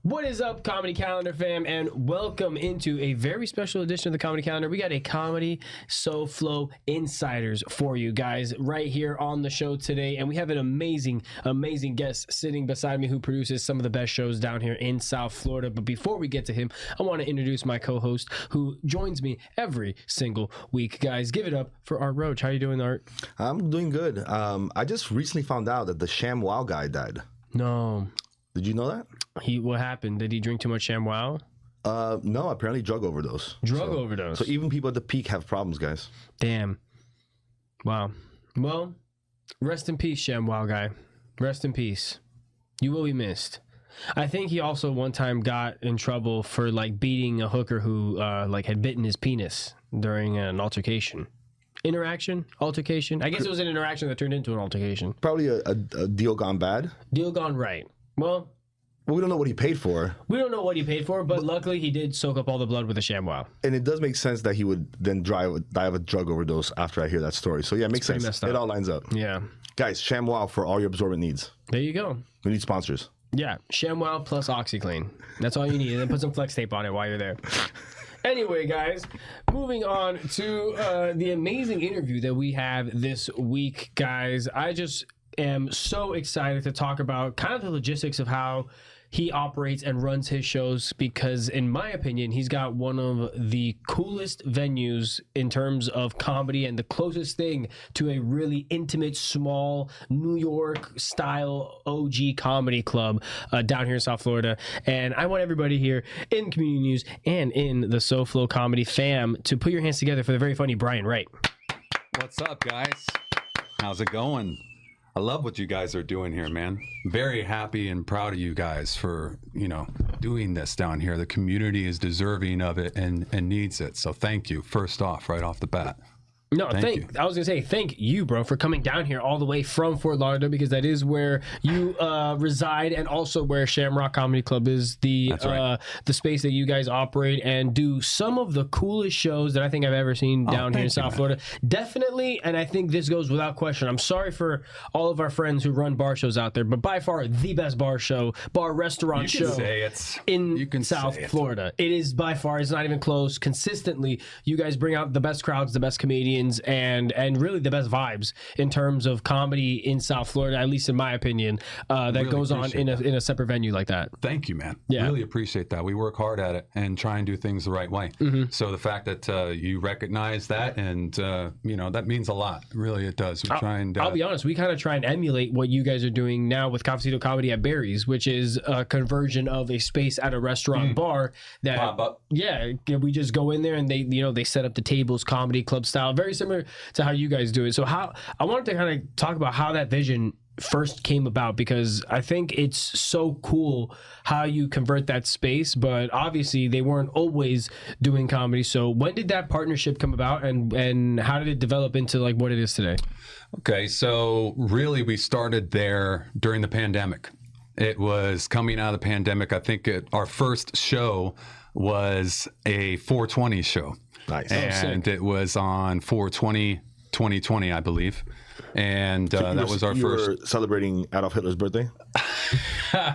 What is up, Comedy Calendar fam, and welcome into a very special edition of the Comedy Calendar. We got a Comedy SoFlo Insiders for you guys right here on the show today, and we have an amazing guest sitting beside me who produces some of the best shows down here in South Florida. But before we get to him, I want to introduce my co-host who joins me every single week. Guys, give it up for Art Roach. How you doing, Art? I'm doing good. I just recently found out that the ShamWow guy died. No. Did you know that? What happened? Did he drink too much ShamWow? No, apparently drug overdose. Overdose. So even people at the peak have problems, guys. Damn. Wow. Well, rest in peace, ShamWow guy. Rest in peace. You will be missed. I think he also one time got in trouble for like beating a hooker who had bitten his penis during an altercation. Altercation? I guess it was an interaction that turned into an altercation. Probably a deal gone bad. Deal gone right. Well, we don't know what he paid for. We don't know what he paid for, but luckily he did soak up all the blood with a ShamWow. And it does make sense that he would then die of a drug overdose after I hear that story. So yeah, it makes sense. It all lines up. Yeah. Guys, ShamWow for all your absorbent needs. There you go. We need sponsors. Yeah, ShamWow plus OxyClean. That's all you need. And then put some flex tape on it while you're there. Anyway, guys, moving on to the amazing interview that we have this week, guys. I just am so excited to talk about kind of the logistics of how he operates and runs his shows, because in my opinion, he's got one of the coolest venues in terms of comedy and the closest thing to a really intimate, small New York style OG comedy club down here in South Florida. And I want everybody here in Community News and in the SoFlo Comedy fam to put your hands together for the very funny Brian Wright. What's up, guys? How's it going? I love what you guys are doing here, man. Very happy and proud of you guys for, doing this down here. The community is deserving of it and needs it. So thank you, first off, right off the bat. No, I was going to say, thank you, bro, for coming down here all the way from Fort Lauderdale, because that is where you reside, and also where Shamrock Comedy Club is the space that you guys operate and do some of the coolest shows that I think I've ever seen down here in South Florida. Definitely, and I think this goes without question. I'm sorry for all of our friends who run bar shows out there, but by far the best bar restaurant show in South Florida. It is by far, it's not even close. Consistently, you guys bring out the best crowds, the best comedians, and really the best vibes in terms of comedy in South Florida, at least in my opinion, that really goes on in a separate venue like that. Thank you, man. Yeah. Really appreciate that. We work hard at it and try and do things the right way. Mm-hmm. So the fact that you recognize that, and that means a lot. Really, it does. I'll be honest, we kind of try and emulate what you guys are doing now with Cafecito Comedy at Barry's, which is a conversion of a space at a restaurant bar that pop up. Yeah, we just go in there and they set up the tables comedy club style, very similar to how you guys do it. So I wanted to kind of talk about how that vision first came about, because I think it's so cool how you convert that space, but obviously they weren't always doing comedy. So when did that partnership come about, and how did it develop into like what it is today? Okay, so really we started there during the pandemic. It was coming out of the pandemic. I think our first show was a 420 show. Nice. And it was on 4/20/2020, I believe. And so that was our first. You were celebrating Adolf Hitler's birthday?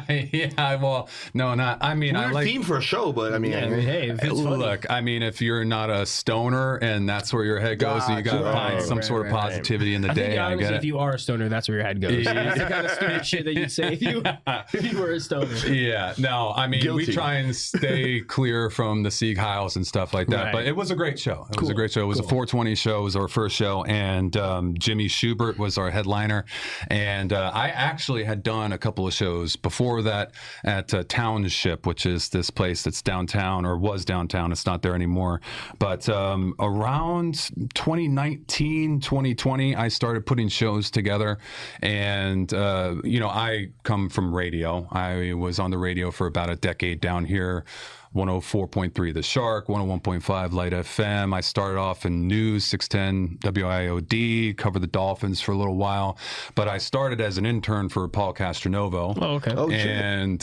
Yeah, well, no, not. I mean, I like theme for a show, but I mean, hey, if it's look, I mean, if you're not a stoner and that's where your head goes, you got to find some sort of positivity in the day. I get it. If you are a stoner, that's where your head goes. That's the kind of stupid shit that you'd say if you were a stoner. Yeah, no, I mean, we try and stay clear from the Sieg Heils and stuff like that. Right. But it was a great show. It was a great show. It was a 420 show. It was our first show, and Jimmy Schubert was our headliner. And I actually had done a couple of shows before that at Township, which is this place that's downtown, or was downtown. It's not there anymore. But around 2019, 2020, I started putting shows together. And, I come from radio. I was on the radio for about a decade down here 104.3 The Shark, 101.5 Light FM. I started off in news, 610 WIOD, covered the Dolphins for a little while. But I started as an intern for Paul Castronovo. Oh, okay. Oh, and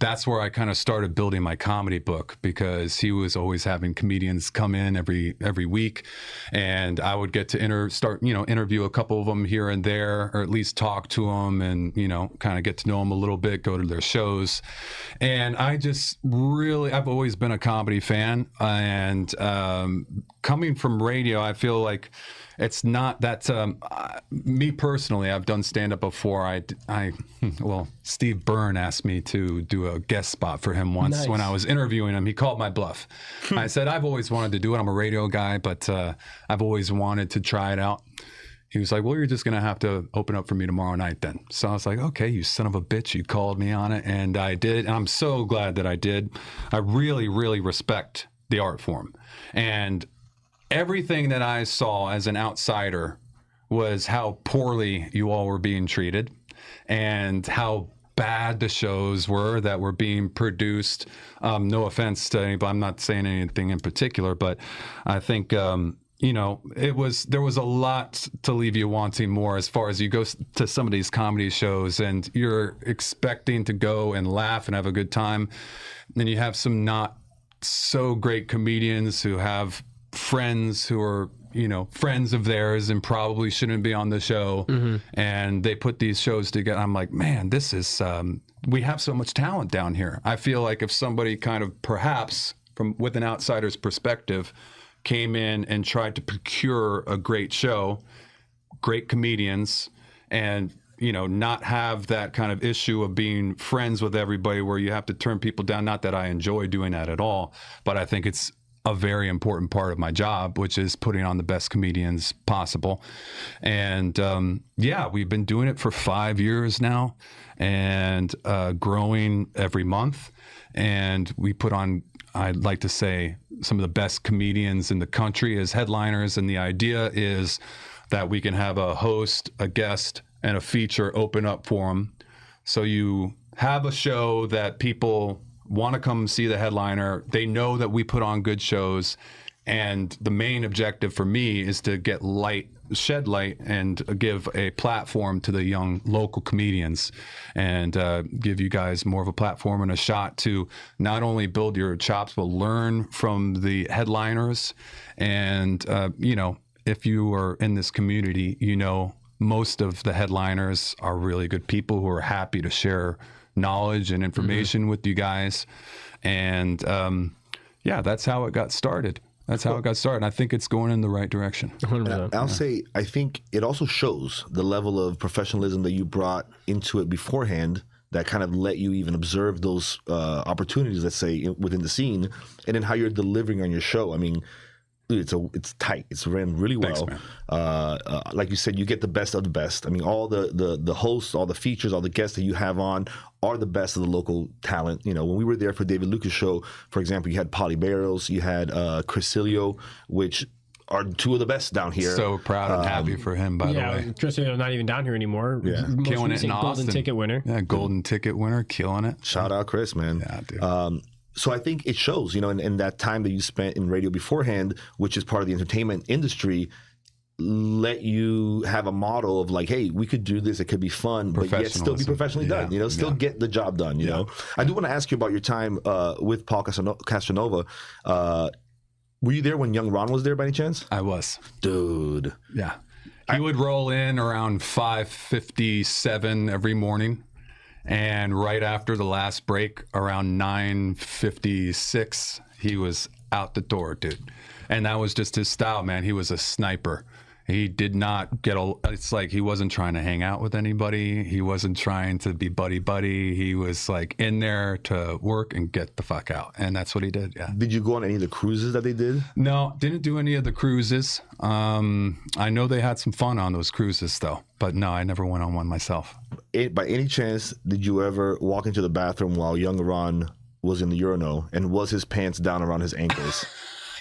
that's where I kind of started building my comedy book, because he was always having comedians come in every week. And I would get to interview a couple of them here and there, or at least talk to them and, kind of get to know them a little bit, go to their shows. And I just I've always been a comedy fan, and coming from radio, I feel like it's not that me personally, I've done stand-up before. Well, Steve Byrne asked me to do a guest spot for him once. Nice. When I was interviewing him. He called my bluff. I said, I've always wanted to do it. I'm a radio guy, but I've always wanted to try it out. He was like, well, you're just going to have to open up for me tomorrow night then. So I was like, okay, you son of a bitch. You called me on it. And I did. And I'm so glad that I did. I really, really respect the art form. And everything that I saw as an outsider was how poorly you all were being treated and how bad the shows were that were being produced. No offense to anybody. I'm not saying anything in particular, but I think... there was a lot to leave you wanting more, as far as you go to some of these comedy shows and you're expecting to go and laugh and have a good time. Then you have some not so great comedians who have friends who are, friends of theirs and probably shouldn't be on the show. Mm-hmm. And they put these shows together. I'm like, man, this is, we have so much talent down here. I feel like if somebody kind of perhaps with an outsider's perspective came in and tried to procure a great show, great comedians, and not have that kind of issue of being friends with everybody where you have to turn people down. Not that I enjoy doing that at all, but I think it's a very important part of my job, which is putting on the best comedians possible. And we've been doing it for 5 years now, and growing every month. And we put on, I'd like to say, some of the best comedians in the country as headliners. And the idea is that we can have a host, a guest, and a feature open up for them. So you have a show that people want to come see the headliner. They know that we put on good shows. And the main objective for me is to shed light and give a platform to the young local comedians, and give you guys more of a platform and a shot to not only build your chops, but learn from the headliners. And, if you are in this community, most of the headliners are really good people who are happy to share knowledge and information with you guys. And that's how it got started. That's how it got started. And I think it's going in the right direction. I'll say, I think it also shows the level of professionalism that you brought into it beforehand that kind of let you even observe those opportunities, let's say, within the scene, and then how you're delivering on your show. I mean, dude, it's tight. It's ran really well. Thanks, like you said, you get the best of the best. I mean, all the hosts, all the features, all the guests that you have on are the best of the local talent. When we were there for David Lucas' show, for example, you had Polly Barrows, you had Chris Cilio, which are two of the best down here. So proud and happy for him, by the way. Chris Cilio not even down here anymore. Yeah. Killing it in Austin. Golden ticket winner. Yeah, golden ticket winner, killing it. Shout out Chris, man. Yeah, dude. So I think it shows, in that time that you spent in radio beforehand, which is part of the entertainment industry, let you have a model of like, hey, we could do this. It could be fun, but yet still be professionally done. Still get the job done. You know. I do want to ask you about your time with Paul Castronovo. Were you there when Young Ron was there by any chance? I was. Dude. Yeah. He would roll in around 5:57 every morning. And right after the last break, around 9:56, he was out the door, dude. And that was just his style, man. He was a sniper. He did not it's like he wasn't trying to hang out with anybody. He wasn't trying to be buddy-buddy. He was like in there to work and get the fuck out. And that's what he did, yeah. Did you go on any of the cruises that they did? No, didn't do any of the cruises. I know they had some fun on those cruises, though. But no, I never went on one myself. By any chance, did you ever walk into the bathroom while Young Ron was in the urinal, and was his pants down around his ankles?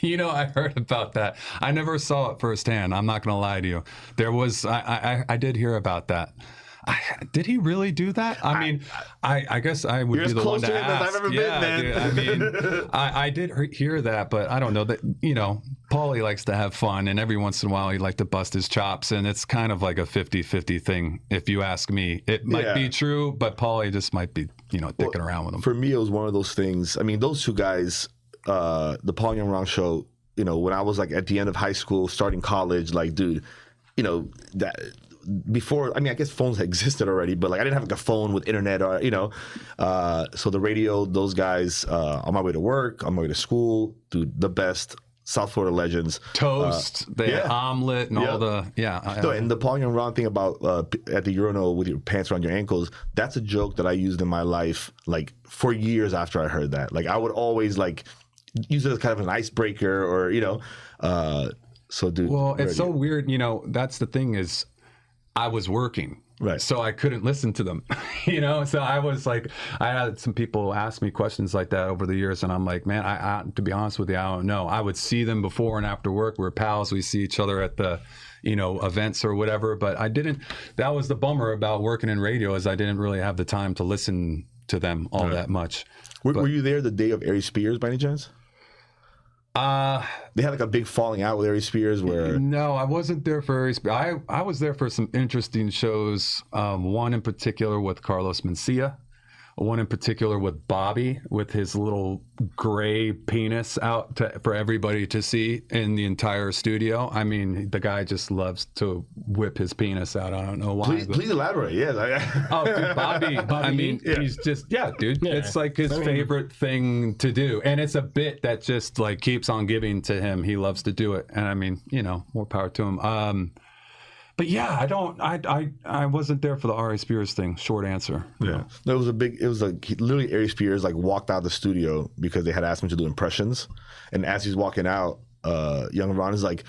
I heard about that. I never saw it firsthand. I'm not going to lie to you. There was, I did hear about that. Did he really do that? I mean, I guess I would be the one to ask. I've ever been, man. Dude, I mean, I did hear that, but I don't know that. Paulie likes to have fun, and every once in a while he'd like to bust his chops, and it's kind of like a 50-50 thing. If you ask me, it might be true, but Paulie just might be, dicking around with him. For me, it was one of those things. I mean, those two guys, the Paul Young Ron show. When I was like at the end of high school, starting college, like, dude, that. Before, I mean, I guess phones existed already, but like I didn't have like a phone with internet or, so the radio, those guys, on my way to work, on my way to school, dude, the best South Florida legends. Toast, the omelet and all the, and the Paul Young Ron thing about at the urinal with your pants around your ankles, that's a joke that I used in my life, like for years after I heard that. Like I would always like use it as kind of an icebreaker or, so dude. Well, it's so weird, that's the thing is, I was working, right? So I couldn't listen to them, So I was like, I had some people ask me questions like that over the years, and I'm like, man, I to be honest with you, I don't know. I would see them before and after work. We're pals. We see each other at the, events or whatever. But I didn't. That was the bummer about working in radio, is I didn't really have the time to listen to them all that much. Were you there the day of Ari Spears by any chance? They had like a big falling out with Ari Spears where... No, I wasn't there for Ari Spears. I was there for some interesting shows. One in particular with Carlos Mencia. One in particular with Bobby, with his little gray penis out for everybody to see in the entire studio. I mean, the guy just loves to whip his penis out. I don't know why. Please elaborate. Yeah. Oh, dude, Bobby. I mean, he's just, dude. Yeah. It's like his favorite thing to do. And it's a bit that just like keeps on giving to him. He loves to do it. And I mean, more power to him. But yeah, I wasn't there for the Ari Spears thing. Short answer. Yeah. No, it was like literally Ari Spears like walked out of the studio because they had asked him to do impressions. And as he's walking out, young Ron is like,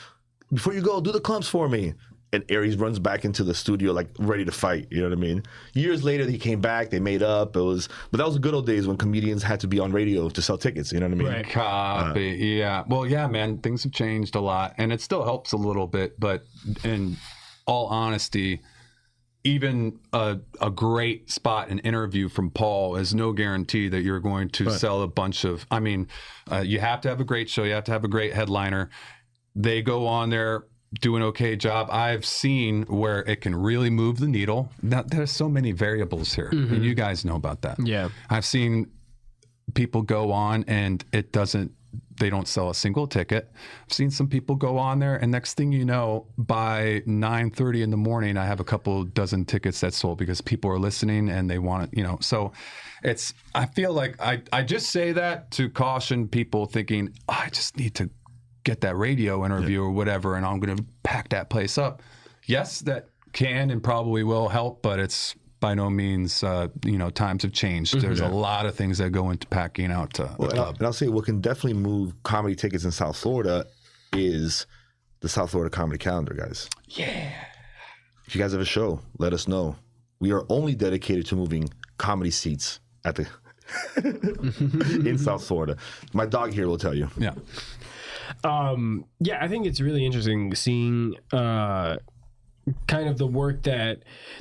before you go, do the clumps for me. And Aries runs back into the studio like ready to fight. You know what I mean? Years later, he came back. They made up. But that was the good old days when comedians had to be on radio to sell tickets. You know what I mean? Right. Copy. Yeah. Well, yeah, man. Things have changed a lot, and it still helps a little bit. But in all honesty, even a great spot and interview from Paul is no guarantee that you're going to sell a bunch of. I mean, you have to have a great show. You have to have a great headliner. They go on there, do an okay job. I've seen where it can really move the needle. Now, there's so many variables here, and you guys know about that. Yeah, I've seen people go on and they don't sell a single ticket. I've seen some people go on there, and next thing you know, by 9:30 in the morning, I have a couple dozen tickets that sold because people are listening and they want it, So I feel like I just say that to caution people thinking, I just need to get that radio interview or whatever, and I'm going to pack that place up. Yes, that can and probably will help, but it's by no means, times have changed. There's a lot of things that go into packing out a club. And I'll say what can definitely move comedy tickets in South Florida is the South Florida Comedy Calendar, guys. Yeah. If you guys have a show, let us know. We are only dedicated to moving comedy seats at the in South Florida. My dog here will tell you. Yeah. I think it's really interesting seeing kind of the work that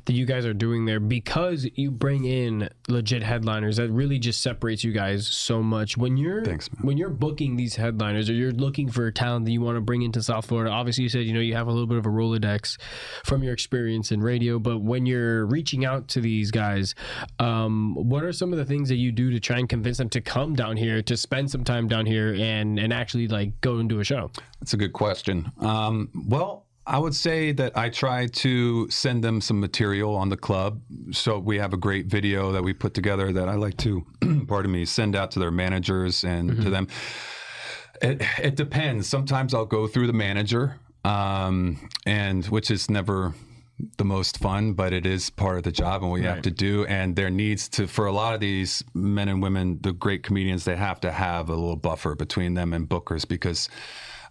you guys are doing there, because you bring in legit headliners. That really just separates you guys so much. When you're booking these headliners, or you're looking for talent that you want to bring into South Florida, obviously you said you have a little bit of a Rolodex from your experience in radio, but when you're reaching out to these guys, what are some of the things that you do to try and convince them to come down here, to spend some time down here and actually like go and do a show? That's a good question. Well, I would say that I try to send them some material on the club. So we have a great video that we put together that I like to, send out to their managers and to them. It depends. Sometimes I'll go through the manager, and which is never the most fun, but it is part of the job and what you have to do. And there needs to, for a lot of these men and women, the great comedians, they have to have a little buffer between them and bookers, because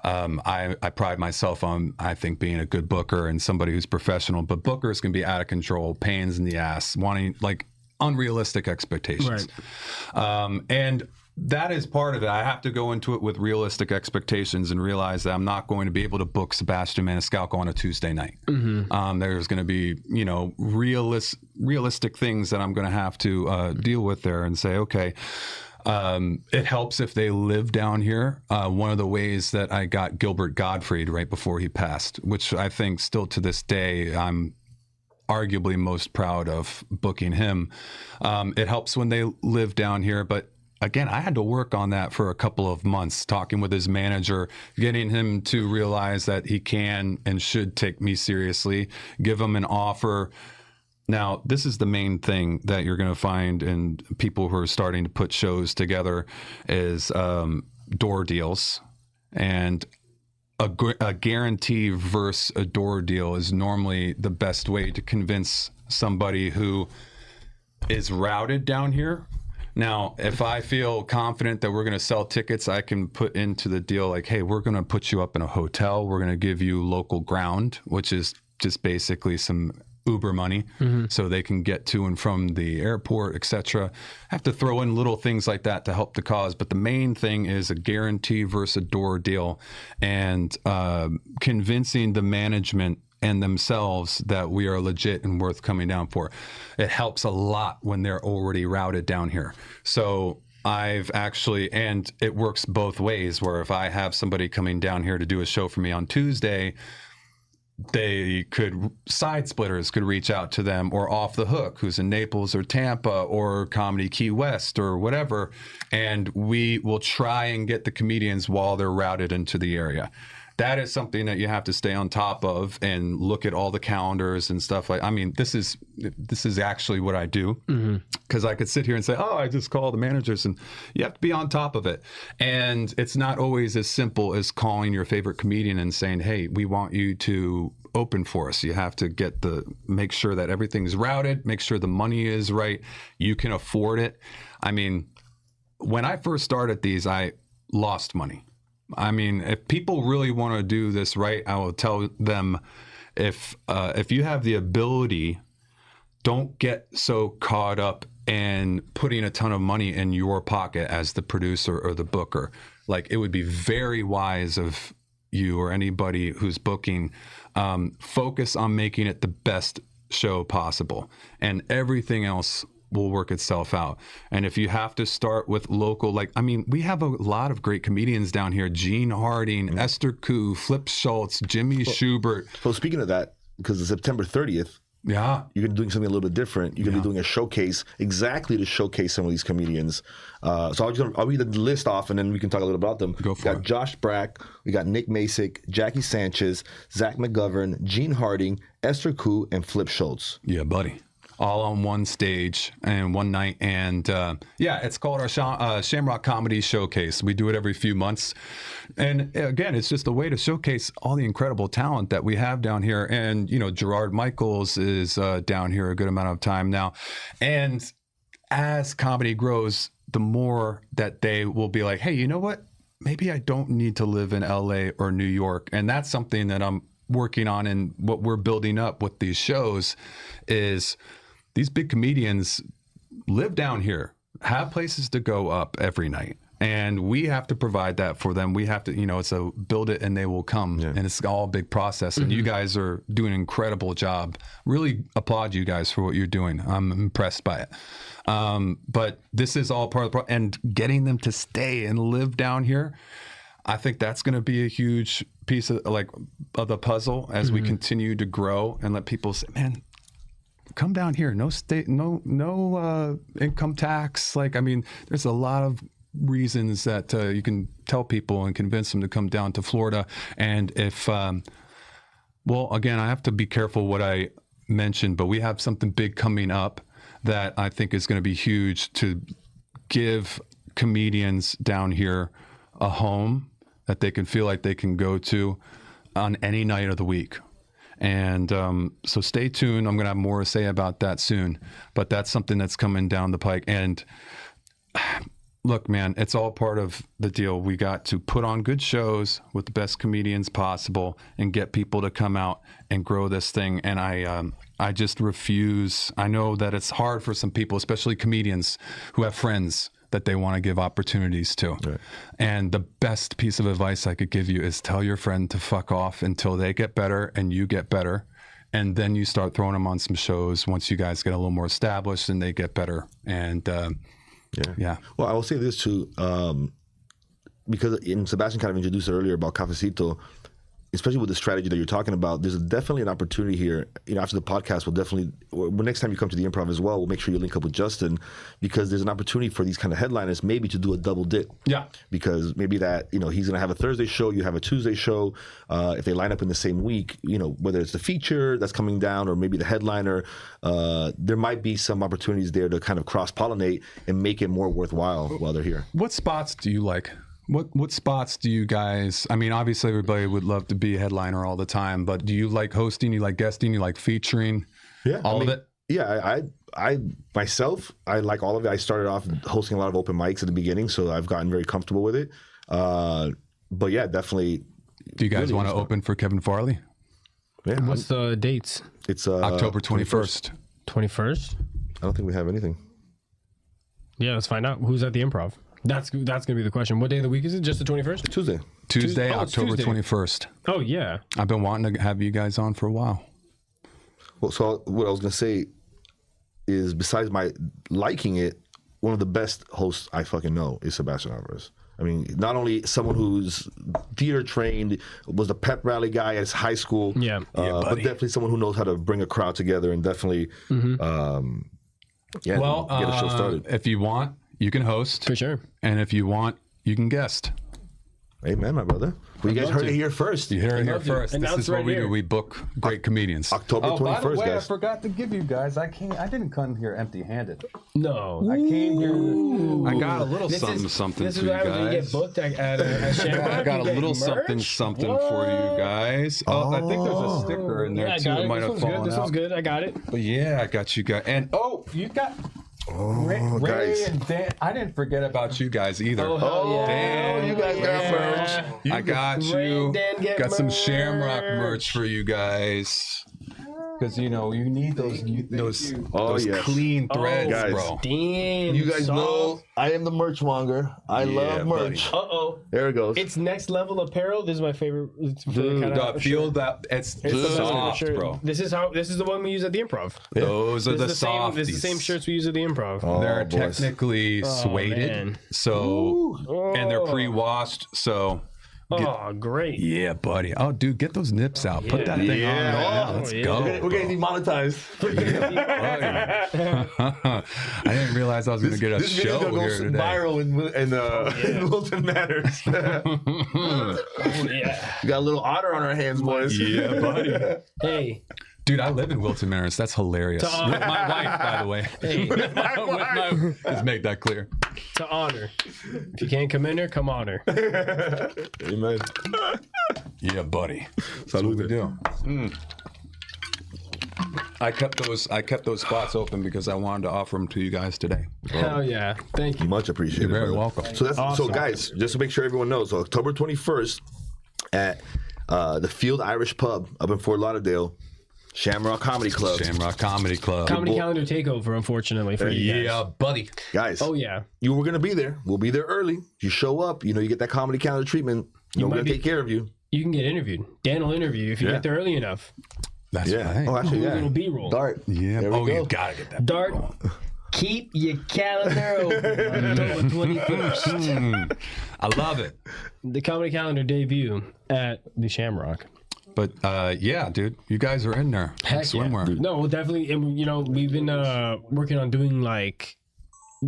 I pride myself on, I think, being a good booker and somebody who's professional, but bookers can be out of control, pains in the ass, wanting like unrealistic expectations. Right. And that is part of it. I have to go into it with realistic expectations and realize that I'm not going to be able to book Sebastian Maniscalco on a Tuesday night. There's going to be, realistic things that I'm going to have to deal with there and say, okay, it helps if they live down here. One of the ways that I got Gilbert Gottfried right before he passed, which I think still to this day, I'm arguably most proud of booking him. It helps when they live down here, but again, I had to work on that for a couple of months, talking with his manager, getting him to realize that he can and should take me seriously, give him an offer. Now, this is the main thing that you're going to find in people who are starting to put shows together is door deals. And a guarantee versus a door deal is normally the best way to convince somebody who is routed down here. Now, if I feel confident that we're going to sell tickets, I can put into the deal like, hey, we're going to put you up in a hotel. We're going to give you local ground, which is just basically some Uber money so they can get to and from the airport, etc. I have to throw in little things like that to help the cause. But the main thing is a guarantee versus a door deal and convincing the management and themselves that we are legit and worth coming down for. It helps a lot when they're already routed down here. So I've actually, and it works both ways, where if I have somebody coming down here to do a show for me on Tuesday, side splitters could reach out to them, or Off the Hook, who's in Naples or Tampa or Comedy Key West or whatever, and we will try and get the comedians while they're routed into the area. That is something that you have to stay on top of and look at all the calendars and stuff like. I mean, this is actually what I do, because I could sit here and say, "Oh, I just call the managers," and you have to be on top of it. And it's not always as simple as calling your favorite comedian and saying, "Hey, we want you to open for us." You have to make sure that everything's routed, make sure the money is right, you can afford it. I mean, when I first started these, I lost money. I mean, if people really want to do this right, I will tell them, if you have the ability, don't get so caught up in putting a ton of money in your pocket as the producer or the booker. Like, it would be very wise of you or anybody who's booking, focus on making it the best show possible, and everything else will work itself out. And if you have to start with local, we have a lot of great comedians down here: Gene Harding, Esther Koo, Flip Schultz, Jimmy Schubert. So speaking of that, because it's September 30th, yeah, you're gonna be doing something a little bit different. You're gonna be doing a showcase exactly to showcase some of these comedians. So I'll read the list off, and then we can talk a little about them. Go for it. We got Josh Brack, we got Nick Masick, Jackie Sanchez, Zach McGovern, Gene Harding, Esther Koo, and Flip Schultz. Yeah, buddy. All on one stage and one night. And it's called our Shamrock Comedy Showcase. We do it every few months. And again, it's just a way to showcase all the incredible talent that we have down here. And, Gerard Michaels is down here a good amount of time now. And as comedy grows, the more that they will be like, hey, you know what? Maybe I don't need to live in LA or New York. And that's something that I'm working on, and what we're building up with these shows is these big comedians live down here, have places to go up every night, and we have to provide that for them. We have to, it's a build it and they will come, and it's all a big process. And you guys are doing an incredible job. Really applaud you guys for what you're doing. I'm impressed by it. But this is all part of the and getting them to stay and live down here. I think that's going to be a huge piece of the puzzle as we continue to grow and let people say, man, come down here. No state, no income tax. There's a lot of reasons that you can tell people and convince them to come down to Florida. And if, again, I have to be careful what I mention, but we have something big coming up that I think is going to be huge to give comedians down here a home that they can feel like they can go to on any night of the week. And so stay tuned. I'm going to have more to say about that soon, but that's something that's coming down the pike. And look, man, it's all part of the deal. We got to put on good shows with the best comedians possible and get people to come out and grow this thing. And I just refuse. I know that it's hard for some people, especially comedians who have friends that they want to give opportunities to. Right. And the best piece of advice I could give you is tell your friend to fuck off until they get better and you get better. And then you start throwing them on some shows once you guys get a little more established and they get better. And yeah. Well, I will say this too, because Sebastian kind of introduced it earlier about Cafecito, especially with the strategy that you're talking about, there's definitely an opportunity here. After the podcast, next time you come to the Improv as well, we'll make sure you link up with Justin, because there's an opportunity for these kind of headliners maybe to do a double dip. Yeah. Because maybe that, he's going to have a Thursday show, you have a Tuesday show. If they line up in the same week, whether it's the feature that's coming down or maybe the headliner, there might be some opportunities there to kind of cross-pollinate and make it more worthwhile while they're here. What spots do you like? What spots do you guys, I mean, obviously everybody would love to be a headliner all the time, but do you like hosting, you like guesting, you like featuring? Yeah. All of it? Yeah, I myself, I like all of it. I started off hosting a lot of open mics at the beginning, so I've gotten very comfortable with it. But yeah, definitely. Do you guys really want to open for Kevin Farley? Yeah. What's the dates? It's October 21st. 21st? I don't think we have anything. Yeah, let's find out. Who's at the Improv? That's going to be the question. What day of the week is it? Just the 21st? Tuesday, October 21st. Oh, yeah. I've been wanting to have you guys on for a while. Well, so what I was going to say is, besides my liking it, one of the best hosts I fucking know is Sebastian Alvarez. I mean, not only someone who's theater trained, was a pep rally guy at his high school, but definitely someone who knows how to bring a crowd together and definitely get a show started. If you want, you can host. For sure. And if you want, you can guest. Amen, my brother. Well, you guys heard it here first. You heard it here first. This is what we do. We book great comedians. October 21st, by the way, guys. I forgot to give you guys. I didn't come here empty-handed. No. I came here. I got a little something for you guys. This is what happens when you get booked at Shamrock. I got a little something for you guys. Oh, I think there's a sticker in there too. It might have fallen out. This one's good. I got it. But yeah, I got you guys. And you got. Ray and Dan, I didn't forget about you guys either. Dan, you guys got merch. I got you. Got some Shamrock merch for you guys. Because you need those clean threads, guys. bro. Damn, you guys know I am the merch monger. I love merch. There it goes. It's next level apparel. This is my favorite. Feel that it's soft, bro. This is the one we use at the Improv. Yeah. Those are the softies. This is the same shirts we use at the Improv. They're technically suede, and they're pre-washed, so. Oh, great. Yeah, buddy. Oh, dude, get those nips out. Put that thing on right now. Let's go. We're getting demonetized. I didn't realize I was going to get a show here today. Viral in Wilton Manors. We got a little otter on our hands, boys. Yeah, buddy. Hey. Dude, I live in Wilton Manors. That's hilarious. With my wife, by the way. Hey. Let's make that clear. To honor. If you can't come in here, come honor. Amen. Yeah, buddy. That's what we do. I kept those spots open because I wanted to offer them to you guys today. Hell yeah. Thank you. Much appreciated. You're very welcome. So that's awesome. So guys, just to make sure everyone knows, so October 21st at the Field Irish Pub up in Fort Lauderdale, Shamrock Comedy Club. Shamrock Comedy Club. Comedy calendar takeover, unfortunately, for you guys. Yeah, buddy. Guys. Oh, yeah. You were going to be there. We'll be there early. You show up. You get that comedy calendar treatment. We're going to take care of you. You can get interviewed. Dan will interview you if you get there early enough. That's right. Oh, actually, a little B-roll. Dart. Yeah. You got to get that Dart. Keep your calendar open. October 21st. I love it. The comedy calendar debut at the Shamrock. But yeah, dude, you guys are in there. Heck swimwear. Yeah. No, definitely. And, we've been working on doing like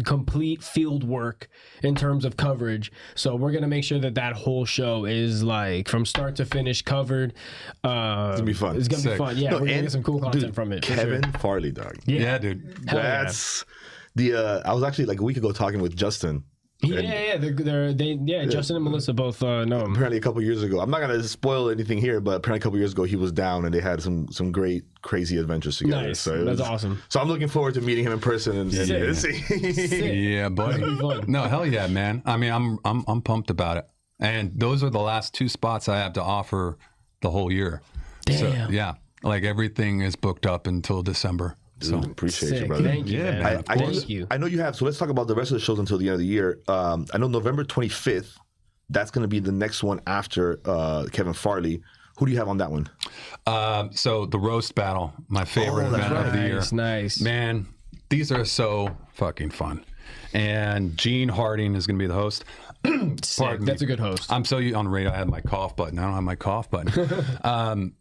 complete field work in terms of coverage. So we're gonna make sure that whole show is like from start to finish covered. It's gonna be fun. It's gonna be fun. Yeah, we're gonna get some cool content from it. Kevin Farley, dog. Yeah, dude. That's the. I was actually like a week ago talking with Justin. Justin and Melissa both know him. Apparently a couple years ago, I'm not gonna spoil anything here, but apparently a couple years ago he was down and they had some great crazy adventures together. Nice. So that's awesome. So I'm looking forward to meeting him in person and yeah, buddy. No, hell yeah, man. I mean, I'm pumped about it. And those are the last 2 spots I have to offer the whole year. Damn. So, yeah, like everything is booked up until December. So appreciate sick. you, brother. Thank you, man. Thank you. I know you have. So let's talk about the rest of the shows until the end of the year. I know November 25th. That's going to be the next one after Kevin Farley. Who do you have on that one? So the roast battle, my favorite event of the year. Nice. Man, these are so fucking fun. And Gene Harding is going to be the host. Pardon That's a good host. I'm so on radio. I have my cough button. I don't have my cough button.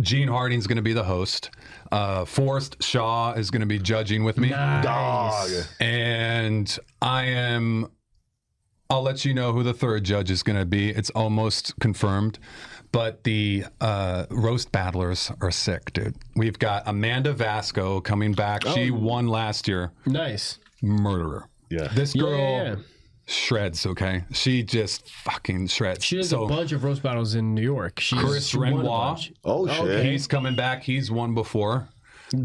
Gene Harding's going to be the host. Forrest Shaw is going to be judging with me. Nice. Dog. And I'll let you know who the third judge is going to be. It's almost confirmed. But the roast battlers are sick, dude. We've got Amanda Vasco coming back. She won last year. Nice. Murderer. Yeah. This girl shreds, okay? She just fucking shreds. She has a bunch of roast battles in New York. Chris Renoir. Oh, shit. Okay. He's coming back. He's won before.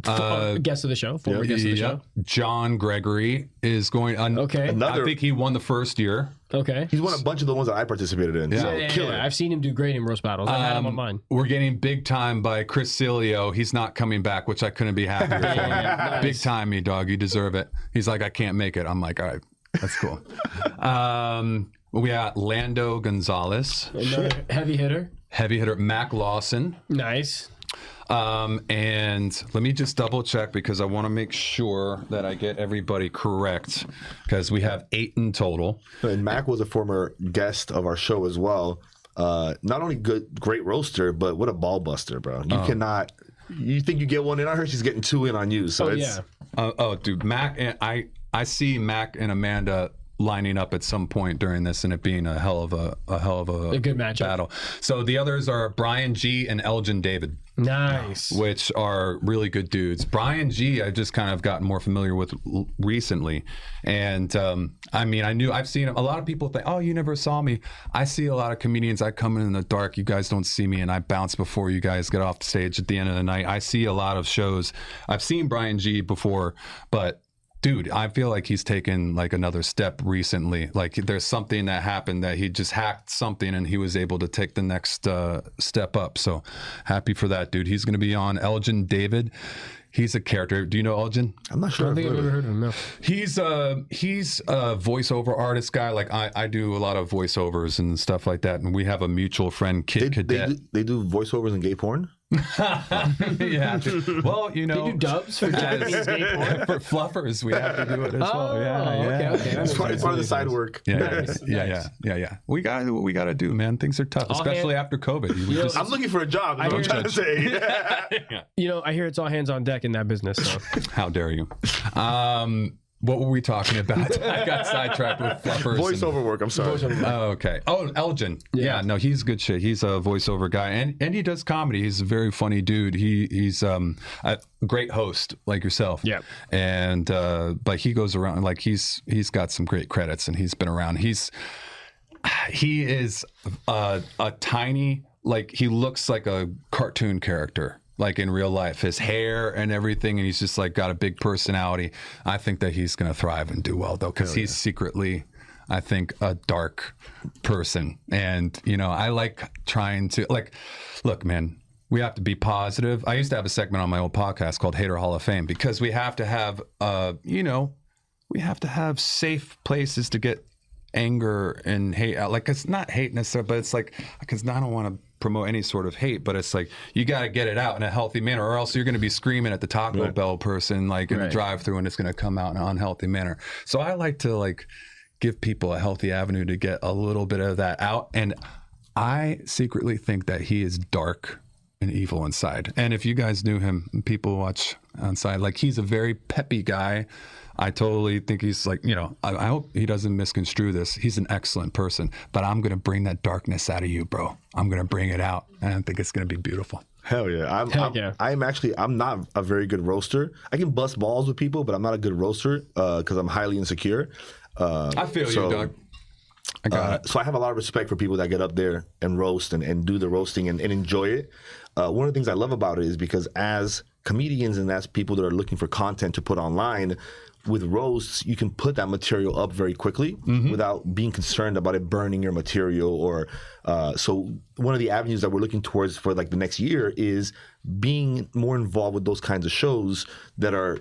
Guest of the show. Former guest of the show. John Gregory is going. Okay. I think he won the first year. Okay. He's won a bunch of the ones that I participated in. Yeah. So killer. I've seen him do great in roast battles. I've had him on mine. We're getting Big Time by Chris Cilio. He's not coming back, which I couldn't be happier for. Nice. Big Time, me dog. You deserve it. He's like, I can't make it. I'm like, all right, that's cool. We got Lando Gonzalez. Another heavy hitter. Mac Lawson. Nice. And let me just double check because I want to make sure that I get everybody correct because we have 8 in total. And Mac was a former guest of our show as well. Not only great roaster, but what a ball buster, bro. You cannot. You think you get one in on her, she's getting 2 in on you. So dude, Mac and I see Mac and Amanda lining up at some point during this and it being a hell of a good matchup battle. So the others are Brian G and Elgin David. Nice. Which are really good dudes. Brian G, I just kind of gotten more familiar with recently. And I've seen a lot of people think, oh, you never saw me. I see a lot of comedians. I come in the dark. You guys don't see me. And I bounce before you guys get off the stage at the end of the night. I see a lot of shows. I've seen Brian G before, but dude, I feel like he's taken like another step recently. Like there's something that happened that he just hacked something and he was able to take the next step up. So happy for that, dude. He's going to be on. Elgin David. He's a character. Do you know Elgin? I'm not sure. I don't think I've ever heard of him. No. He's a voiceover artist guy. Like I do a lot of voiceovers and stuff like that. And we have a mutual friend, Kid Cadet. They do voiceovers in gay porn? Yeah. Well, you know, they do dubs for Japanese gay porn. For fluffers, we have to do it as well. Yeah. Okay. It's part of the side work. Yeah. We got what we got to do, man. Things are tough, especially after COVID. I'm looking for a job. Is what I'm trying to say. You know, I hear it's all hands on deck in that business. So how dare you? What were we talking about? I got sidetracked with fluffers. Voiceover work. I'm sorry. Oh, okay. Oh, Elgin. Yeah. No, he's good shit. He's a voiceover guy, and he does comedy. He's a very funny dude. He's a great host like yourself. Yeah. And but he goes around like he's got some great credits, and he's been around. He is a tiny, like he looks like a cartoon character. Like in real life, his hair and everything, and he's just like got a big personality. I think that he's going to thrive and do well though, because he's secretly, I think, a dark person. And you know, I like trying to look, man. We have to be positive. I used to have a segment on my old podcast called Hater Hall of Fame because we have to have, we have to have safe places to get anger and hate out. Like it's not hate necessarily, but it's like because I don't want to promote any sort of hate, but it's like you got to get it out in a healthy manner, or else you're going to be screaming at the Taco Bell person like in a drive-through, and it's going to come out in an unhealthy manner. So I like to like give people a healthy avenue to get a little bit of that out, and I secretly think that he is dark and evil inside. And if you guys knew him, people watch on side, like he's a very peppy guy. I totally think he's like, you know, I hope he doesn't misconstrue this. He's an excellent person, but I'm going to bring that darkness out of you, bro. I'm going to bring it out, and I think it's going to be beautiful. Hell yeah. I'm not a very good roaster. I can bust balls with people, but I'm not a good roaster because I'm highly insecure. I feel you, Doug. I got it. So I have a lot of respect for people that get up there and roast and do the roasting and enjoy it. One of the things I love about it is because as comedians, and that's people that are looking for content to put online. With roasts, you can put that material up very quickly without being concerned about it burning your material. Or so one of the avenues that we're looking towards for like the next year is being more involved with those kinds of shows that are,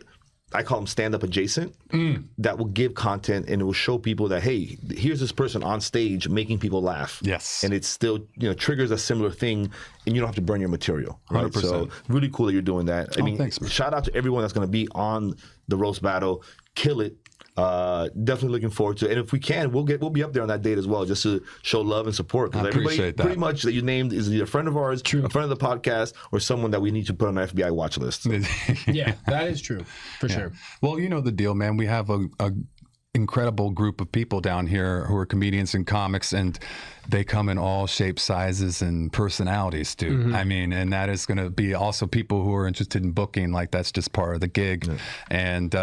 I call them stand-up adjacent, that will give content and it will show people that, hey, here's this person on stage making people laugh. Yes. And it still, triggers a similar thing, and you don't have to burn your material. Right? 100%. So really cool that you're doing that. I mean, thanks, man. Shout out to everyone that's going to be on the roast battle. Kill it. Definitely looking forward to it. And if we can, we'll be up there on that date as well, just to show love and support. Because everybody pretty much that you named is either a friend of ours, a friend of the podcast, or someone that we need to put on our FBI watch list. Yeah, that is true. For sure. Well, you know the deal, man. We have a incredible group of people down here who are comedians and comics, and they come in all shapes, sizes, and personalities, dude. I mean, and that is going to be also people who are interested in booking. Like, that's just part of the gig. Yeah. And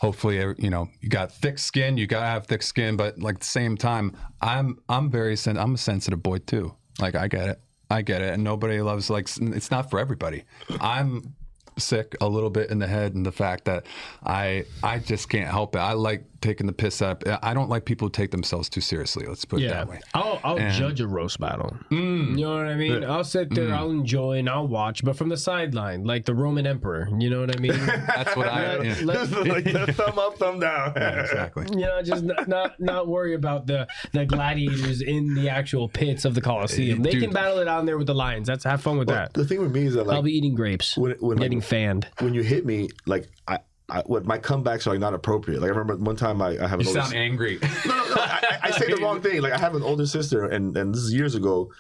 hopefully, you got thick skin. You got to have thick skin, but like at the same time, I'm a sensitive boy too. Like, I get it, and nobody loves, like, it's not for everybody. I'm sick a little bit in the head, and the fact that I just can't help it. I like taking the piss up. I don't like people who take themselves too seriously. Let's put it that way. I'll judge a roast battle. You know what I mean? I'll sit there, I'll enjoy, and I'll watch, but from the sideline, like the Roman emperor. You know what I mean? That's what like the thumb up, thumb down. Yeah, exactly. Just not worry about the gladiators in the actual pits of the Coliseum. They can battle it out there with the lions. Have fun with that. The thing with me is that, like, I'll be eating grapes, getting fanned. When you hit me, like, what my comebacks are, like, not appropriate. Like, I remember one time I have an You sound angry. No, I say the wrong thing. Like, I have an older sister, and this is years ago.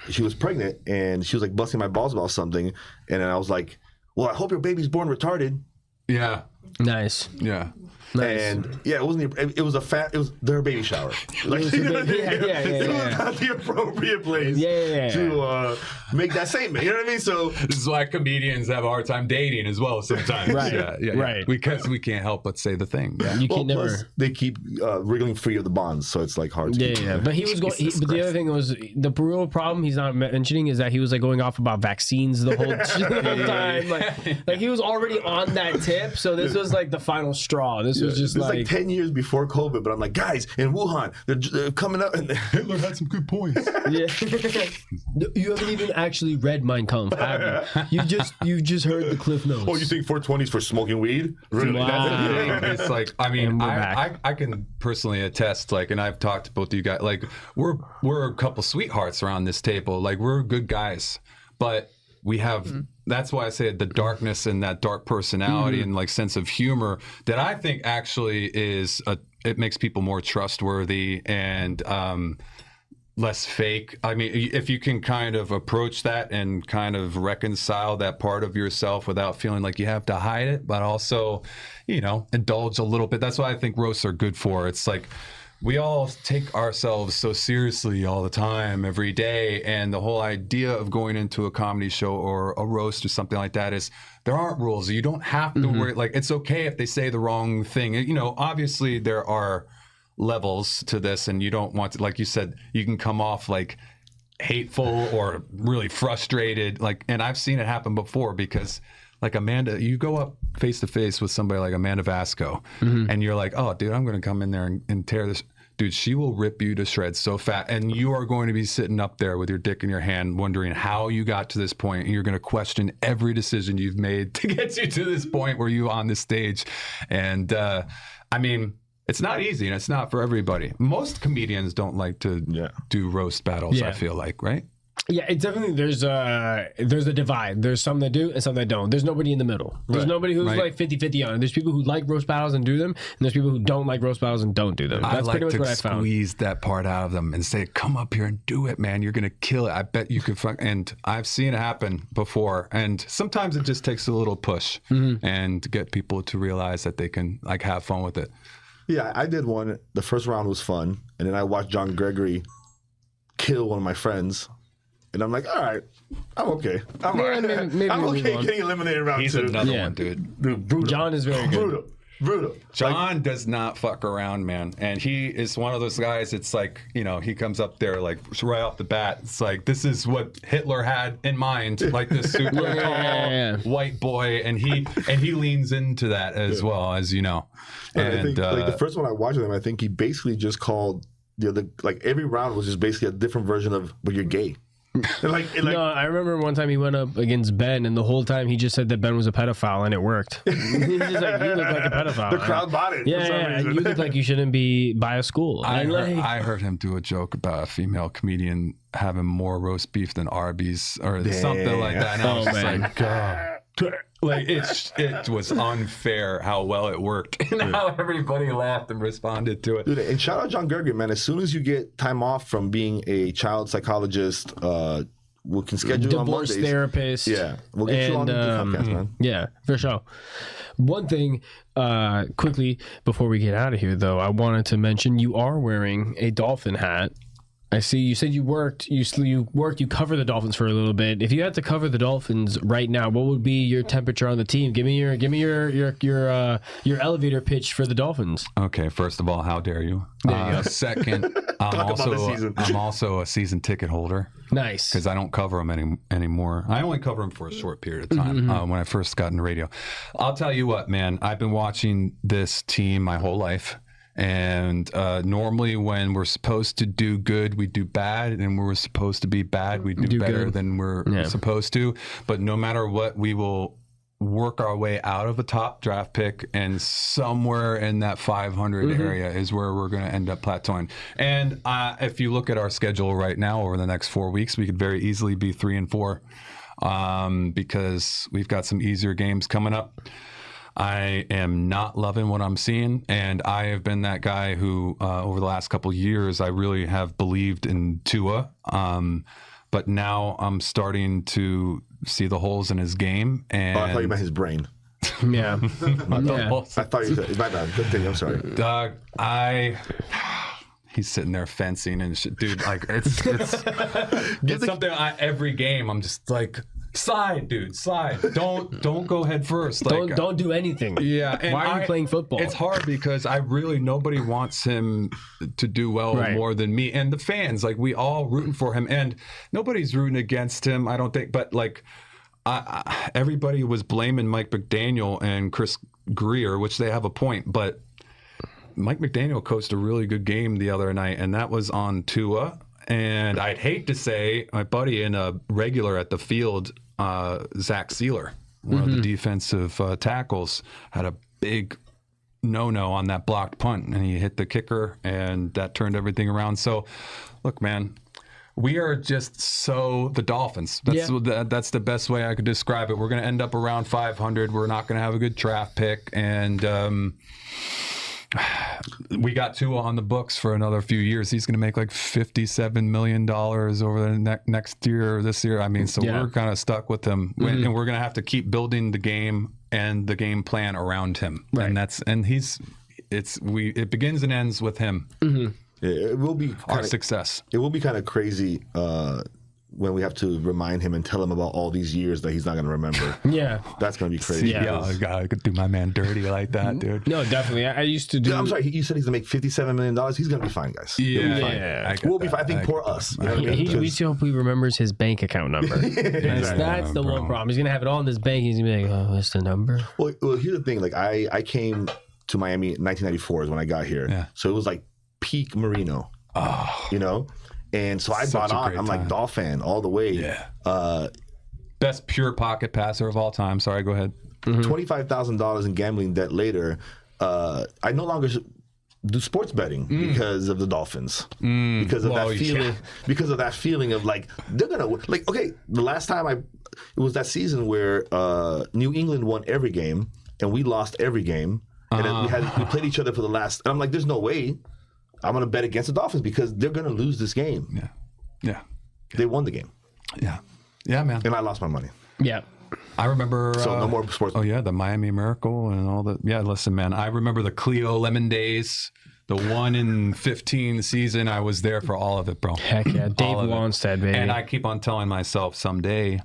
She was pregnant, and she was like busting my balls about something, and then I was like, "Well, I hope your baby's born retarded." Yeah. Nice. Yeah. Nice. And yeah, it was their baby shower. Like, it was not the appropriate place to make that statement. You know what I mean? So this is why comedians have a hard time dating as well sometimes. Right. Because we can't help but say the thing. Yeah. You can never. Plus, they keep wriggling free of the bonds, so it's like hard to keep. But he was going. But the other thing was, the real problem he's not mentioning is that he was like going off about vaccines the whole time. Like he was already on that tip. So this was like the final straw. This was just like 10 years before COVID. But I'm like, guys, in Wuhan, they're coming up, and Hitler had some good points. Yeah. You haven't even actually read Mein Kampf, have you? You just heard the Cliff Notes. Oh, you think 420 is for smoking weed? Really? Wow. It's like, I mean, I can personally attest, like, and I've talked to both of you guys, like, we're a couple sweethearts around this table. Like, we're good guys, but we have, that's why I say the darkness and that dark personality and like sense of humor that I think actually it makes people more trustworthy and less fake. I mean, if you can kind of approach that and kind of reconcile that part of yourself without feeling like you have to hide it, but also, indulge a little bit. That's what I think roasts are good for. It's like, we all take ourselves so seriously all the time, every day. And the whole idea of going into a comedy show or a roast or something like that is there aren't rules. You don't have to worry. Like, it's okay if they say the wrong thing. Obviously there are levels to this, and you don't want to, like you said, you can come off like hateful or really frustrated. Like, and I've seen it happen before because, like, Amanda, you go up face to face with somebody like Amanda Vasco, and you're like, oh, dude, I'm going to come in there and tear this. Dude, she will rip you to shreds so fast. And you are going to be sitting up there with your dick in your hand, wondering how you got to this point. And you're going to question every decision you've made to get you to this point where you're on this stage. And I mean, it's not easy, and it's not for everybody. Most comedians don't like to do roast battles, I feel like, right? Yeah, it's definitely, there's a divide. There's some that do and some that don't. There's nobody in the middle. There's nobody who's like 50-50 on it. There's people who like roast battles and do them, and there's people who don't like roast battles and don't do them. That's pretty much what I found. I like to squeeze that part out of them and say, come up here and do it, man. You're going to kill it. I bet you could and I've seen it happen before. And sometimes it just takes a little push and to get people to realize that they can, like, have fun with it. Yeah, I did one. The first round was fun, and then I watched John Gregory kill one of my friends. And I'm like, all right, I'm okay. I'm all right. Maybe I'm okay getting eliminated round two. He's another one, dude. Brutal. John is very good. Brutal. Brutal. John does not fuck around, man. And he is one of those guys, it's like, he comes up there like right off the bat. It's like, this is what Hitler had in mind, like this super tall white boy. And he leans into that as well, as you know. And I think, the first one I watched with him, I think he basically just called the other, like every round was just basically a different version of, but you're gay. No, I remember one time he went up against Ben, and the whole time he just said that Ben was a pedophile, and it worked. He's just like, you look like a pedophile. The crowd bought it. Yeah, you look like you shouldn't be by a school. I heard him do a joke about a female comedian having more roast beef than Arby's or something like that. And I was just like, God. Like it was unfair how well it worked and how everybody laughed and responded to it. Dude, and shout out John Gergen, man. As soon as you get time off from being a child psychologist, we can schedule you on Mondays. Divorce therapist. Yeah, we'll get you on the podcast, man. Yeah, for sure. One thing, quickly before we get out of here, though, I wanted to mention you are wearing a dolphin hat. I see. You said you covered the Dolphins for a little bit. If you had to cover the Dolphins right now, what would be your temperature on the team? Give me your elevator pitch for the Dolphins. Okay, first of all, how dare you? Second, I'm also a season ticket holder. Nice, because I don't cover them anymore. I only cover them for a short period of time. When I first got into radio, I'll tell you what, man. I've been watching this team my whole life. And normally when we're supposed to do good, we do bad. And when we're supposed to be bad, we do better good than we're supposed to. But no matter what, we will work our way out of a top draft pick. And somewhere in that 500 area is where we're going to end up plateauing. And if you look at our schedule right now over the next 4 weeks, we could very easily be 3-4 because we've got some easier games coming up. I am not loving what I'm seeing, and I have been that guy who, over the last couple of years, I really have believed in Tua, but now I'm starting to see the holes in his game. And I thought you meant his brain. Yeah. I thought you said, my bad. Continue, I'm sorry. Doug, he's sitting there fencing and shit. Dude, like, it's something every game I'm just like, slide, dude, slide. Don't go head first. Like, don't do anything. Yeah. And why are you playing football? It's hard because nobody wants him to do well more than me. And the fans, like, we all rooting for him, and nobody's rooting against him, I don't think. But like, everybody was blaming Mike McDaniel and Chris Greer, which they have a point, but Mike McDaniel coached a really good game the other night, and that was on Tua. And I'd hate to say my buddy and a regular at the field, Zach Sealer, one of the defensive tackles, had a big no-no on that blocked punt, and he hit the kicker, and that turned everything around. So, look, man, we are just the Dolphins. That's the best way I could describe it. We're going to end up around 500. We're not going to have a good draft pick, and we got Tua on the books for another few years. He's going to make like $57 million over the next year or this year. I mean, so we're kind of stuck with him, and we're going to have to keep building the game and the game plan around him. Right. It begins and ends with him. Yeah, it will be our success. It will be kind of crazy when we have to remind him and tell him about all these years that he's not going to remember. Yeah. That's going to be crazy. Yeah, I could do my man dirty like that, dude. No, definitely. I used to do... I'm sorry, you said he's going to make $57 million. He's going to be fine, guys. Yeah. We'll be fine. I think poor us. You know what I mean? We hope he remembers his bank account number. That's the one problem. He's going to have it all in his bank. He's going to be like, oh, what's the number? Well, here's the thing. Like, I came to Miami in 1994 is when I got here. Yeah. So it was like peak Marino. Oh. You know? And so I bought on. I'm like Dolphin all the way. Yeah. Best pure pocket passer of all time. Sorry, go ahead. $25,000 in gambling debt later. I no longer do sports betting because of the Dolphins. Because of that feeling. Yeah. Because of that feeling of like they're gonna like. Okay, the last time it was that season where New England won every game and we lost every game, and then we played each other for the last. And I'm like, there's no way I'm going to bet against the Dolphins because they're going to lose this game. Yeah. They won the game. Yeah, man. And I lost my money. Yeah. I remember... So no more sports. Oh, yeah, the Miami Miracle and all that. Yeah, listen, man. I remember the Cleo Lemon days. The 1-in-15 season. I was there for all of it, bro. Heck yeah. Dave Wanstead, baby. And I keep on telling myself someday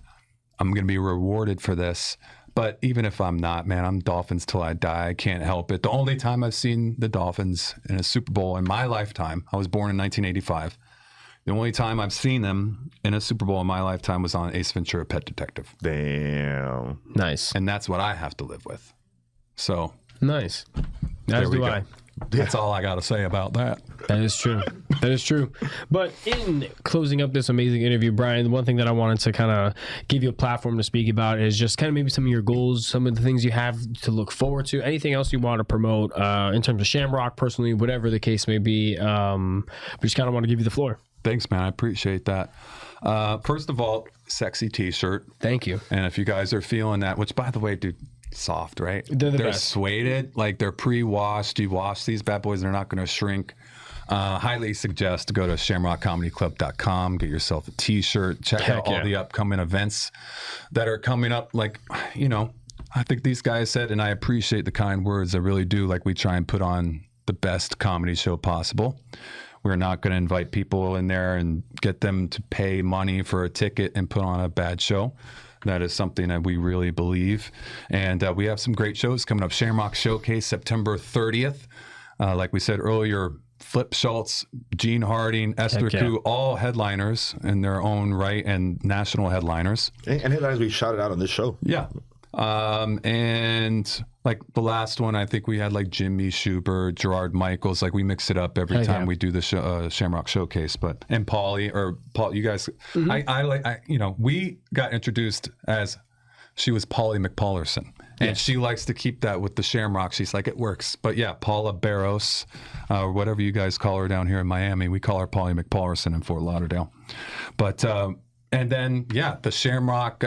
I'm going to be rewarded for this. But even if I'm not, man, I'm Dolphins till I die. I can't help it. The only time I've seen the Dolphins in a Super Bowl in my lifetime, I was born in 1985. The only time I've seen them in a Super Bowl in my lifetime was on Ace Ventura: Pet Detective. Damn. Nice. And that's what I have to live with. So. Nice. As do I. That's all I got to say about that. That is true. That is true. But in closing up this amazing interview, Brian, the one thing that I wanted to kind of give you a platform to speak about is just kind of maybe some of your goals, some of the things you have to look forward to, anything else you want to promote in terms of Shamrock, personally, whatever the case may be. We just kind of want to give you the floor. Thanks, man. I appreciate that. First of all, sexy t-shirt. Thank you. And if you guys are feeling that, which by the way, dude, soft, right? They're best. Suede, like they're pre-washed. You wash these bad boys, they're not going to shrink. Highly suggest to go to shamrockcomedyclub.com, get yourself a t-shirt, check out all the upcoming events that are coming up. Like, you know, I think these guys said, and I appreciate the kind words, I really do. Like, we try and put on the best comedy show possible. We're not going to invite people in there and get them to pay money for a ticket and put on a bad show. That is something that we really believe. And we have some great shows coming up. Shamrock Showcase, September 30th. Like we said earlier, Flip Schultz, Gene Harding, Esther Koo, all headliners in their own right and national headliners. And headliners we shouted out on this show. Yeah. And like the last one, I think we had like Jimmy Schubert, Gerard Michaels. Like we mix it up every time we do the Shamrock Showcase. But and Paul, you guys, we got introduced as she was Paulie McPaulerson, and she likes to keep that with the Shamrock. She's like, it works. But yeah, Paula Barros, or whatever you guys call her down here in Miami, we call her Paulie McPaulerson in Fort Lauderdale. But and then, the Shamrock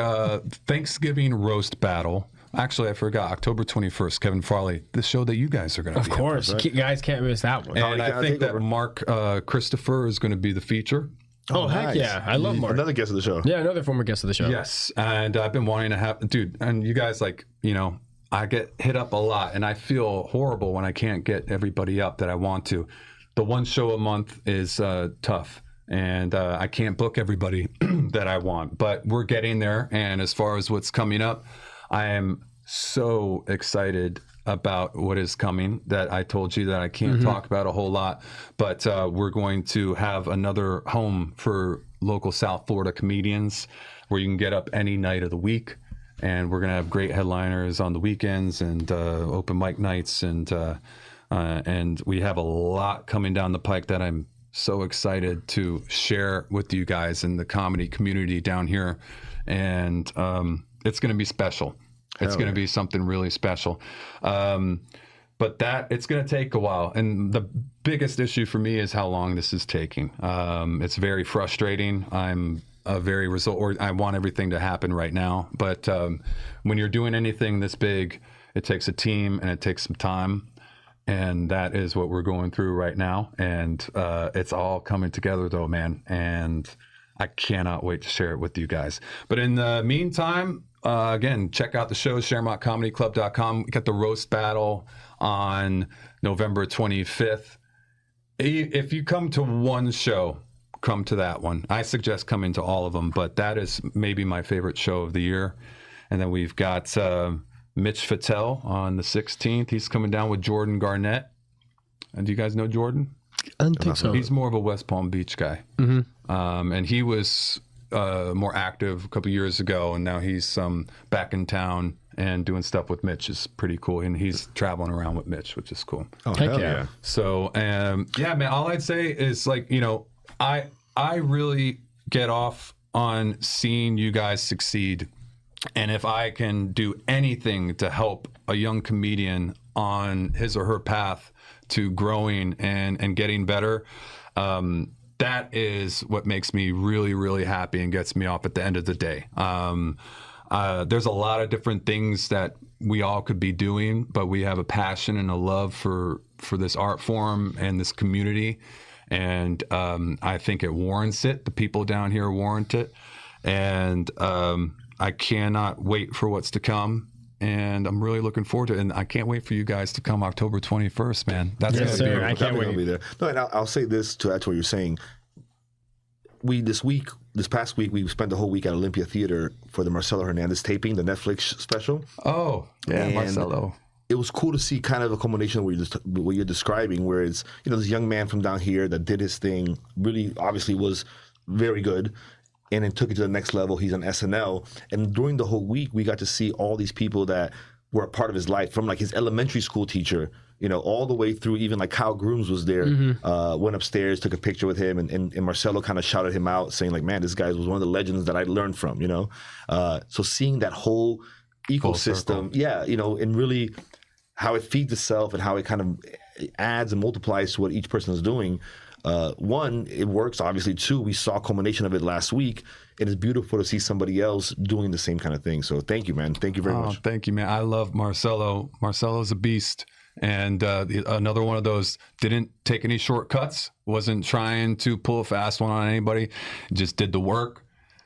Thanksgiving Roast Battle. Actually, I forgot. October 21st, Kevin Farley, the show that you guys are going to be Of course. Right? Guys can't miss that one. And I think that Mark Christopher is going to be the feature. Oh, heck yeah. I love Mark. Another guest of the show. Yeah, another former guest of the show. Yes. And I've been wanting to have... Dude, and you guys, like, you know, I get hit up a lot, and I feel horrible when I can't get everybody up that I want to. The one show a month is tough. And I can't book everybody that I want, but we're getting there. And as far as what's coming up, I am so excited about what is coming that I told you that I can't talk about a whole lot, but we're going to have another home for local South Florida comedians where you can get up any night of the week. And we're going to have great headliners on the weekends and open mic nights. And we have a lot coming down the pike that I'm so excited to share with you guys in the comedy community down here. And it's going to be special. It's going to be something really special. But it's going to take a while. And the biggest issue for me is how long this is taking. It's very frustrating. I'm I want everything to happen right now. But when you're doing anything this big, it takes a team and it takes some time. And that is what we're going through right now. And it's all coming together, though, man. And I cannot wait to share it with you guys. But in the meantime, again, check out the show, shamrockcomedyclub.com. We got the roast battle on November 25th. If you come to one show, come to that one. I suggest coming to all of them, but that is maybe my favorite show of the year. And then we've got... Mitch Fattel on the 16th. He's coming down with Jordan Garnett. And do you guys know Jordan? I don't think so. He's more of a West Palm Beach guy. And he was more active a couple years ago, and now he's back in town and doing stuff with Mitch. Is pretty cool. And he's traveling around with Mitch, which is cool. Oh, hell yeah. So, yeah, man, all I'd say is, like, you know, I really get off on seeing you guys succeed. And if I can do anything to help a young comedian on his or her path to growing and getting better, that is what makes me really, really happy and gets me off at the end of the day. There's a lot of different things that we all could be doing, but we have a passion and a love for this art form and this community. And I think it warrants it. The people down here warrant it. And I cannot wait for what's to come, and I'm really looking forward to it. And I can't wait for you guys to come October 21st, man. That's yes, sir. I can't wait. Be there. No, and I'll say this to add to what you're saying. this past week, we spent the whole week at Olympia Theater for the Marcelo Hernandez taping, the Netflix special. Oh, yeah, and Marcelo. It was cool to see kind of a combination of what you're describing, where it's, this young man from down here that did his thing, really obviously was very good, and then took it to the next level. He's on SNL. And during the whole week, we got to see all these people that were a part of his life, from like his elementary school teacher, all the way through, even like Kyle Grooms was there, went upstairs, took a picture with him, and Marcelo kind of shouted him out, saying like, man, this guy was one of the legends that I learned from, So seeing that whole ecosystem, and really how it feeds itself and how it kind of adds and multiplies to what each person is doing. One, it works, obviously. Two, we saw a culmination of it last week. It is beautiful to see somebody else doing the same kind of thing. So thank you, man. Thank you very much. Thank you, man. I love Marcelo. Marcelo's a beast. And another one of those, didn't take any shortcuts, wasn't trying to pull a fast one on anybody, just did the work.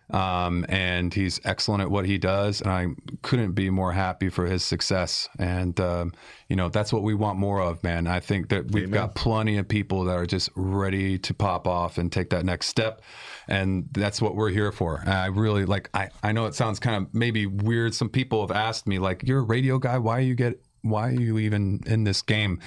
And he's excellent at what he does, and I couldn't be more happy for his success. And that's what we want more of, man. I think that we've got plenty of people that are just ready to pop off and take that next step, and that's what we're here for. And I really I know it sounds kind of maybe weird. Some people have asked me, like, you're a radio guy, why are you even in this game?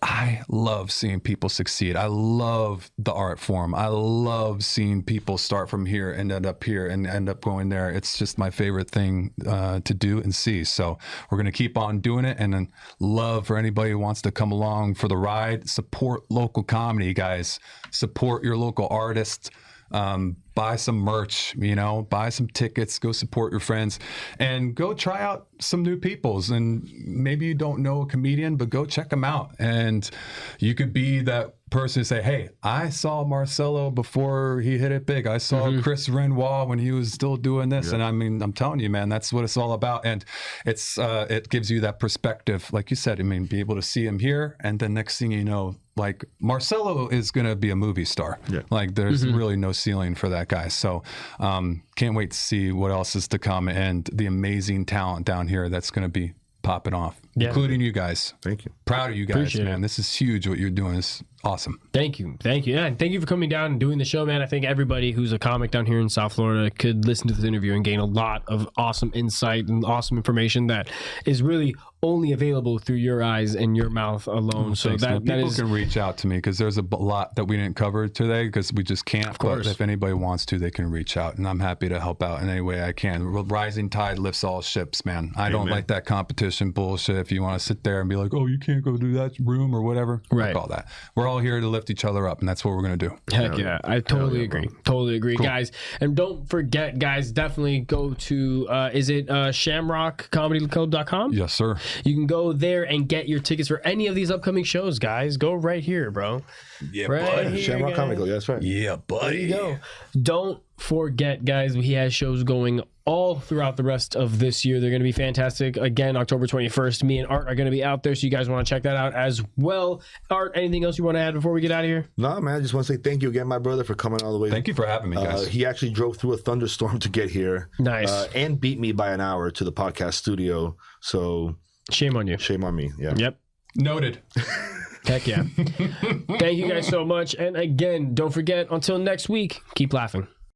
I love seeing people succeed. I love the art form. I love seeing people start from here and end up here and end up going there. It's just my favorite thing to do and see. So we're going to keep on doing it, and then love for anybody who wants to come along for the ride. Support local comedy, guys. Support your local artists. Buy some merch, buy some tickets, go support your friends, and go try out some new peoples. And maybe you don't know a comedian, but go check them out. And you could be that person to say, hey, I saw Marcelo before he hit it big. I saw Chris Renoir when he was still doing this. Yeah. And I mean, I'm telling you, man, that's what it's all about. And it's it gives you that perspective, like you said. I mean, be able to see him here, and then next thing you know, like, Marcelo is going to be a movie star. Yeah. Like, there's really no ceiling for that guy. So can't wait to see what else is to come, and the amazing talent down here that's going to be popping off, including you guys. Thank you. Proud of you guys, appreciate man. This is huge. What you're doing is awesome. Thank you. Yeah, and thank you for coming down and doing the show, man. I think everybody who's a comic down here in South Florida could listen to this interview and gain a lot of awesome insight and awesome information that is really only available through your eyes and your mouth alone. So thanks, that people can reach out to me, because there's a lot that we didn't cover today because we just can't. Of course. But if anybody wants to, they can reach out, and I'm happy to help out in any way I can. Rising tide lifts all ships, man. I don't like that competition bullshit. If you want to sit there and be like, oh, you can't go do that room or whatever, right? All that. We're all here to lift each other up, and that's what we're gonna do. Heck yeah, I totally agree. Totally agree, cool. Guys. And don't forget, guys, definitely go to is it shamrockcomedyclub.com? Yes, sir. You can go there and get your tickets for any of these upcoming shows, guys. Go right here, bro. Yeah, right buddy. Shamrock Comedy Club. That's right. Yeah, buddy. There you go. Don't forget, guys, he has shows going all throughout the rest of this year. They're going to be fantastic. Again, October 21st, me and Art are going to be out there, so you guys want to check that out as well. Art, anything else you want to add before we get out of here? No, man, I just want to say thank you again, my brother, for coming all the way. Thank you for having me, guys. He actually drove through a thunderstorm to get here. Nice. And beat me by an hour to the podcast studio. So shame on you. Shame on me. Yeah. Yep. Noted. Heck yeah. Thank you guys so much. And again, don't forget, until next week, keep laughing.